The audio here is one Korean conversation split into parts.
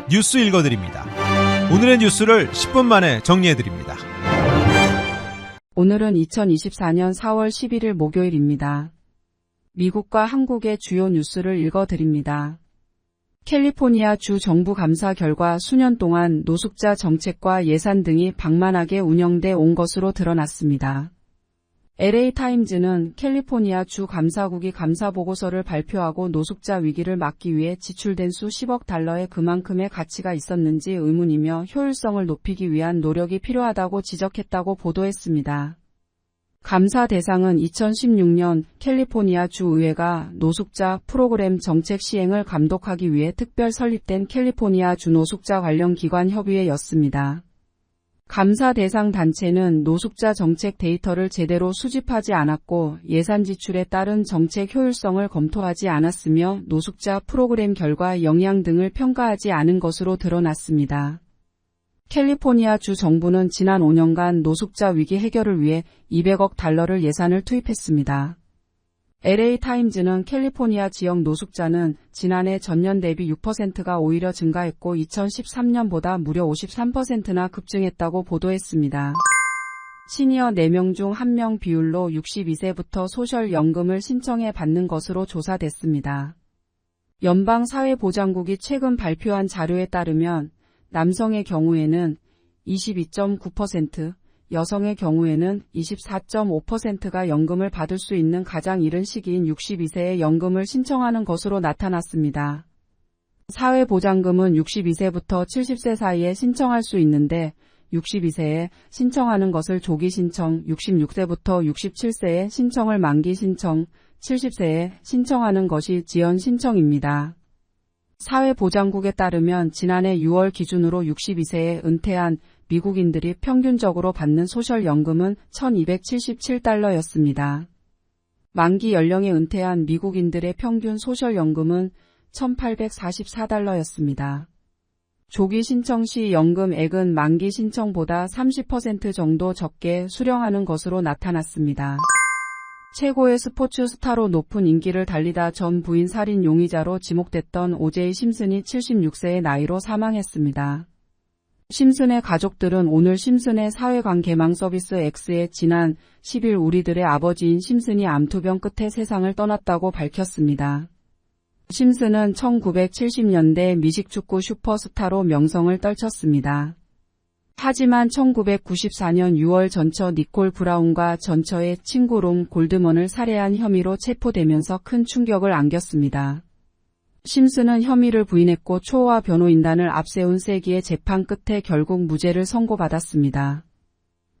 뉴스 읽어드립니다. 오늘의 뉴스를 10분 만에 정리해드립니다. 오늘은 2024년 4월 11일 목요일입니다. 미국과 한국의 주요 뉴스를 읽어드립니다. 캘리포니아 주 정부 감사 결과 수년 동안 노숙자 정책과 예산 등이 방만하게 운영돼 온 것으로 드러났습니다. LA타임즈는 캘리포니아 주 감사국이 감사 보고서를 발표하고 노숙자 위기를 막기 위해 지출된 수 10억 달러에 그만큼의 가치가 있었는지 의문이며 효율성을 높이기 위한 노력이 필요하다고 지적했다고 보도했습니다. 감사 대상은 2016년 캘리포니아 주 의회가 노숙자 프로그램 정책 시행을 감독하기 위해 특별 설립된 캘리포니아 주 노숙자 관련 기관 협의회였습니다. 감사 대상 단체는 노숙자 정책 데이터를 제대로 수집하지 않았고 예산 지출에 따른 정책 효율성을 검토하지 않았으며 노숙자 프로그램 결과 영향 등을 평가하지 않은 것으로 드러났습니다. 캘리포니아 주 정부는 지난 5년간 노숙자 위기 해결을 위해 200억 달러를 예산을 투입했습니다. LA타임즈는 캘리포니아 지역 노숙자는 지난해 전년 대비 6%가 오히려 증가했고 2013년보다 무려 53%나 급증했다고 보도했습니다. 시니어 4명 중 1명 비율로 62세부터 소셜연금을 신청해 받는 것으로 조사됐습니다. 연방사회보장국이 최근 발표한 자료에 따르면 남성의 경우에는 22.9%, 여성의 경우에는 24.5%가 연금을 받을 수 있는 가장 이른 시기인 62세에 연금을 신청하는 것으로 나타났습니다. 사회보장금은 62세부터 70세 사이에 신청할 수 있는데 62세에 신청하는 것을 조기 신청, 66세부터 67세에 신청을 만기 신청, 70세에 신청하는 것이 지연 신청입니다. 사회보장국에 따르면 지난해 6월 기준으로 62세에 은퇴한 미국인들이 평균적으로 받는 소셜연금은 1277달러였습니다. 만기 연령에 은퇴한 미국인들의 평균 소셜연금은 1844달러였습니다. 조기 신청 시 연금액은 만기 신청보다 30% 정도 적게 수령하는 것으로 나타났습니다. 최고의 스포츠 스타로 높은 인기를 달리다 전 부인 살인 용의자로 지목됐던 오제이 심슨이 76세의 나이로 사망했습니다. 심슨의 가족들은 오늘 심슨의 사회관 개망 서비스 X에 지난 10일 우리들의 아버지인 심슨이 암투병 끝에 세상을 떠났다고 밝혔습니다. 심슨은 1970년대 미식축구 슈퍼스타로 명성을 떨쳤습니다. 하지만 1994년 6월 전처 니콜 브라운과 전처의 친구 롱 골드먼을 살해한 혐의로 체포되면서 큰 충격을 안겼습니다. 심슨은 혐의를 부인했고 초호화 변호인단을 앞세운 세기의 재판 끝에 결국 무죄를 선고받았습니다.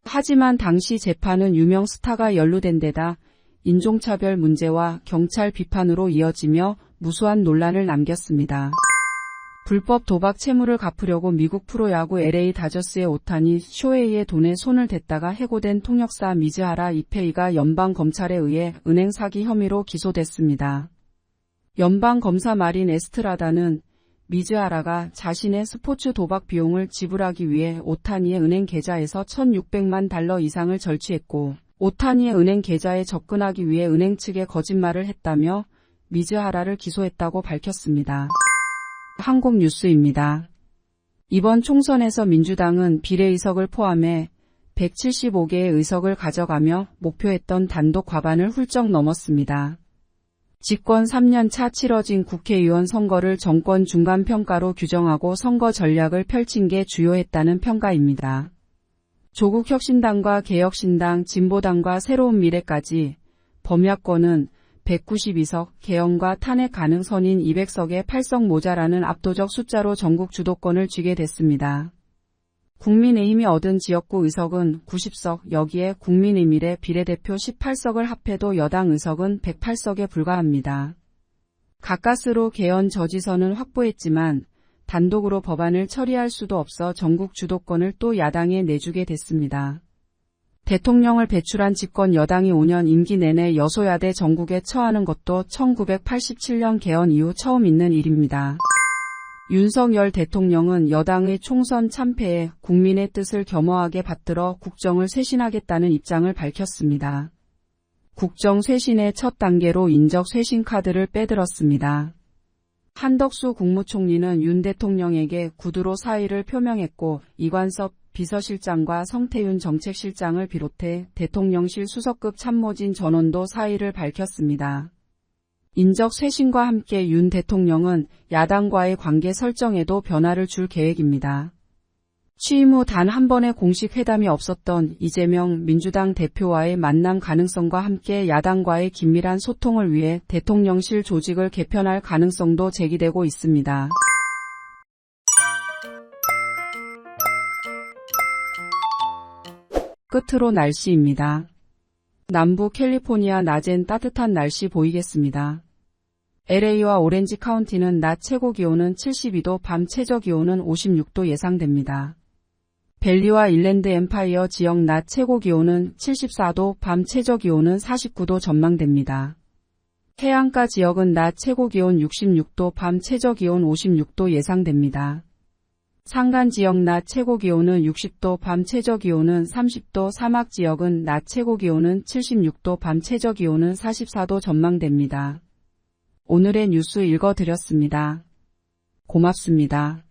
하지만 당시 재판은 유명 스타가 연루된 데다 인종차별 문제와 경찰 비판으로 이어지며 무수한 논란을 남겼습니다. 불법 도박 채무를 갚으려고 미국 프로야구 LA 다저스의 오타니 쇼헤이의 돈에 손을 댔다가 해고된 통역사 미즈하라 이페이가 연방검찰에 의해 은행 사기 혐의로 기소됐습니다. 연방검사 마린 에스트라다는 미즈하라가 자신의 스포츠 도박 비용을 지불하기 위해 오타니의 은행 계좌에서 1,600만 달러 이상을 절취했고 오타니의 은행 계좌에 접근하기 위해 은행 측에 거짓말을 했다며 미즈하라를 기소했다고 밝혔습니다. 한국 뉴스입니다. 이번 총선에서 민주당은 비례의석을 포함해 175개의 의석을 가져가며 목표했던 단독 과반을 훌쩍 넘었습니다. 집권 3년 차 치러진 국회의원 선거를 정권 중간평가로 규정하고 선거 전략을 펼친 게 주요했다는 평가입니다. 조국혁신당과 개혁신당, 진보당과 새로운 미래까지 범야권은 192석, 개헌과 탄핵 가능선인 200석에 8석 모자라는 압도적 숫자로 전국 주도권을 쥐게 됐습니다. 국민의힘이 얻은 지역구 의석은 90석, 여기에 국민의미래 비례대표 18석을 합해도 여당 의석은 108석에 불과합니다. 가까스로 개헌 저지선은 확보했지만 단독으로 법안을 처리할 수도 없어 전국 주도권을 또 야당에 내주게 됐습니다. 대통령을 배출한 집권 여당이 5년 임기 내내 여소야대 정국에 처하는 것도 1987년 개헌 이후 처음 있는 일입니다. 윤석열 대통령은 여당의 총선 참패에 국민의 뜻을 겸허하게 받들어 국정을 쇄신하겠다는 입장을 밝혔습니다. 국정 쇄신의 첫 단계로 인적 쇄신 카드를 빼들었습니다. 한덕수 국무총리는 윤 대통령에게 구두로 사의를 표명했고 이관섭 비서실장과 성태윤 정책실장을 비롯해 대통령실 수석급 참모진 전원도 사의를 밝혔습니다. 인적 쇄신과 함께 윤 대통령은 야당과의 관계 설정에도 변화를 줄 계획입니다. 취임 후 단 한 번의 공식 회담이 없었던 이재명 민주당 대표와의 만남 가능성과 함께 야당과의 긴밀한 소통을 위해 대통령실 조직을 개편할 가능성도 제기되고 있습니다. 끝으로 날씨입니다. 남부 캘리포니아 낮엔 따뜻한 날씨 보이겠습니다. LA와 오렌지 카운티는 낮 최고 기온은 72도, 밤 최저 기온은 56도 예상됩니다. 벨리와 일랜드 엠파이어 지역 낮 최고 기온은 74도, 밤 최저 기온은 49도 전망됩니다. 해안가 지역은 낮 최고 기온 66도, 밤 최저 기온 56도 예상됩니다. 산간 지역 낮 최고 기온은 60도, 밤 최저 기온은 30도, 사막 지역은 낮 최고 기온은 76도, 밤 최저 기온은 44도 전망됩니다. 오늘의 뉴스 읽어드렸습니다. 고맙습니다.